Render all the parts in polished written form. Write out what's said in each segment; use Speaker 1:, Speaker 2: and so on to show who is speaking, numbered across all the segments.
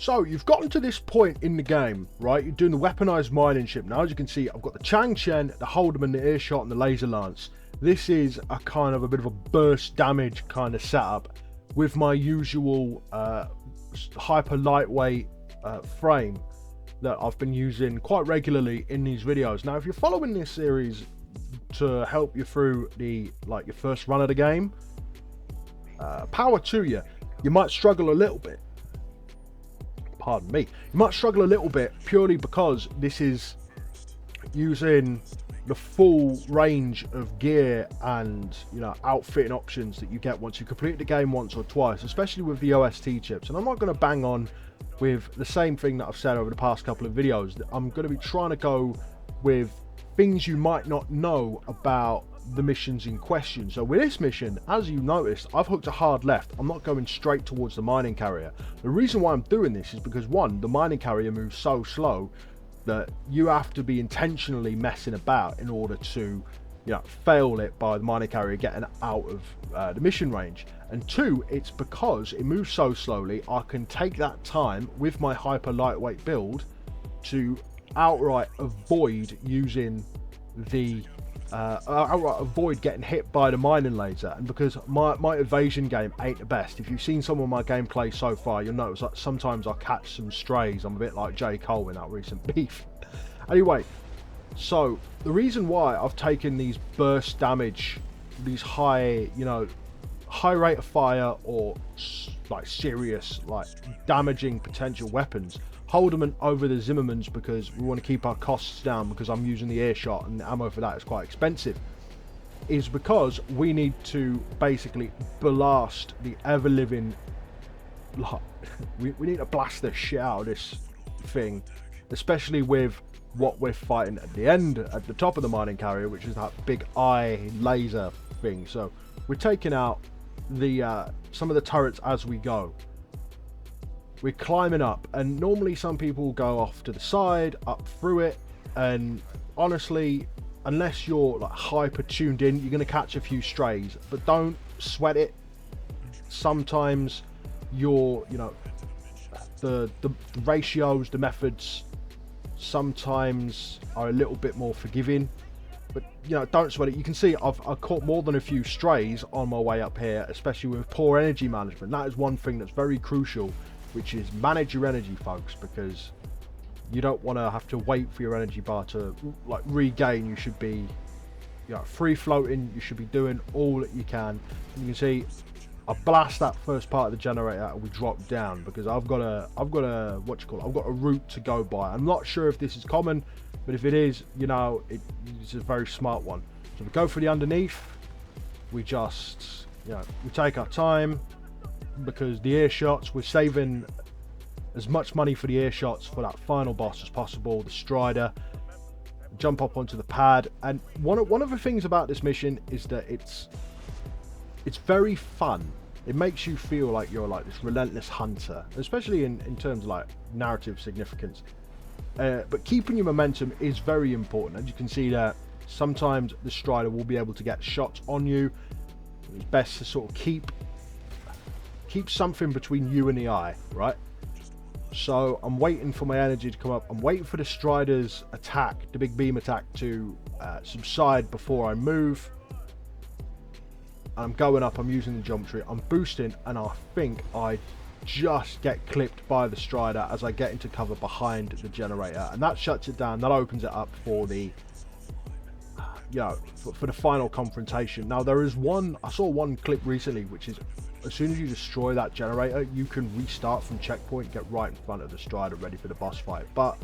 Speaker 1: So you've gotten to this point in the game, right? You're doing the weaponized mining ship. Now, as you can see, I've got the Changchen, the Holderman, the Earshot, and the Laser Lance. This is a kind of a bit of a burst damage kind of setup with my usual hyper lightweight frame that I've been using quite regularly in these videos. Now, if you're following this series to help you through your first run of the game, power to you. You might struggle a little bit. Pardon me. You might struggle a little bit purely because this is using the full range of gear and outfitting options that you get once you complete the game once or twice, especially with the OST chips. And I'm not going to bang on with the same thing that I've said over the past couple of videos. I'm going to be trying to go with things you might not know about the missions in question. So with this mission, as you noticed, I've hooked a hard left. I'm not going straight towards the mining carrier. The reason why I'm doing this is because, one, the mining carrier moves so slow that you have to be intentionally messing about in order to fail it by the mining carrier getting out of the mission range. And two, it's because it moves so slowly, I can take that time with my hyper lightweight build to outright avoid using the avoid getting hit by the mining laser. And because my evasion game ain't the best, if you've seen some of my gameplay so far, you'll notice that sometimes I catch some strays. I'm a bit like J. Cole in that recent beef. Anyway, so the reason why I've taken these burst damage, these high rate of fire or serious damaging potential weapons, Holderman over the Zimmermans, because we want to keep our costs down, because I'm using the Earshot and the ammo for that is quite expensive, is because we need to basically blast the ever-living we need to blast the shit out of this thing, especially with what we're fighting at the end, at the top of the mining carrier, which is that big eye laser thing. So we're taking out the some of the turrets as we go. We're climbing up, and normally some people go off to the side, up through it, and honestly, unless you're hyper tuned in, you're going to catch a few strays, but don't sweat it. Sometimes the ratios, the methods sometimes are a little bit more forgiving, but don't sweat it. You can see I've caught more than a few strays on my way up here, especially with poor energy management. That is one thing that's very crucial, which is manage your energy, folks, because you don't want to have to wait for your energy bar to regain. You should be free floating. You should be doing all that you can. And you can see I blast that first part of the generator and we drop down, because I've got a route to go by. I'm not sure if this is common, but if it is, it's a very smart one. So we go for the underneath. We just we take our time, because the Earshots, we're saving as much money for the Earshots for that final boss as possible, the Strider. Jump up onto the pad, and one of the things about this mission is that it's very fun. It makes you feel like you're this relentless hunter, especially in terms of narrative significance. But keeping your momentum is very important. As you can see there, sometimes the Strider will be able to get shots on you. It's best to sort of keep something between you and the eye, right? So I'm waiting for my energy to come up. I'm waiting for the Strider's attack, the big beam attack, to subside before I move. I'm going up, I'm using the geometry, I'm boosting, and I think I just get clipped by the Strider as I get into cover behind the generator, and that shuts it down. That opens it up for the for the final confrontation. Now there is I saw one clip recently, which is as soon as you destroy that generator, you can restart from checkpoint, get right in front of the Strider ready for the boss fight. But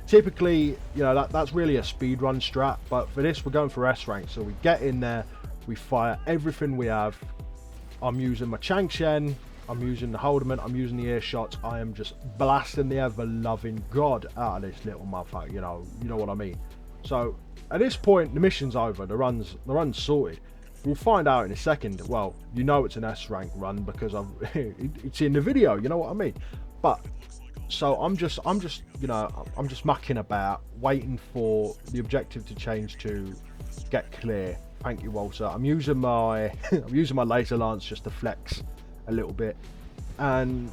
Speaker 1: typically, that's really a speed run strat, but for this we're going for S rank. So we get in there, we fire everything we have. I'm using my Changchen, I'm using the Holderman, I'm using the Earshots. I am just blasting the ever-loving god out of this little motherfucker, you know what I mean. So at this point, the mission's over, the run's sorted. We'll find out in a second. Well, it's an S rank run because it's in the video, you know what I mean. But so I'm just mucking about, waiting for the objective to change to get clear. Thank you, Walter. I'm using my laser lance just to flex a little bit, and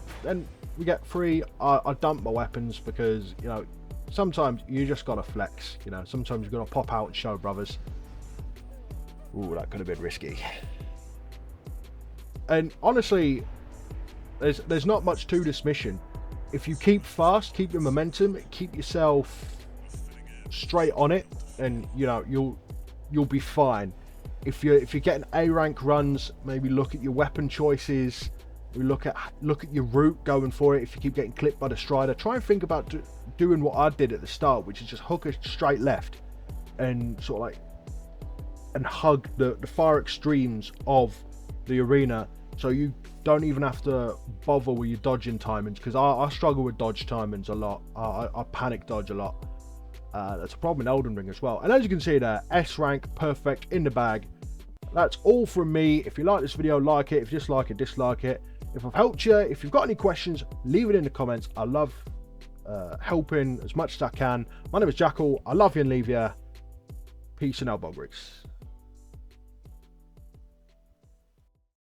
Speaker 1: we get 3, I dump my weapons because, you know, sometimes you just gotta flex, you know, sometimes you've got to pop out and show brothers. Ooh, that could have been risky. And honestly, there's not much to this mission. If you keep fast, keep your momentum, keep yourself straight on it, and you know you'll be fine. If you're getting A rank runs, maybe look at your weapon choices. Look at your route going for it. If you keep getting clipped by the strider, try and think about doing what I did at the start, which is just hook a straight left and sort of like and hug the far extremes of the arena, so you don't even have to bother with your dodging timings, because I struggle with dodge timings a lot. I panic dodge a lot. That's a problem in Elden Ring as well. And as you can see there, S rank, perfect, in the bag. That's all from me. If you like this video, like it. If you dislike it, dislike it. If I've helped you, if you've got any questions, leave it in the comments. I love helping as much as I can. My name is Jackal. I love you and leave you. Peace and out, Bogrigs.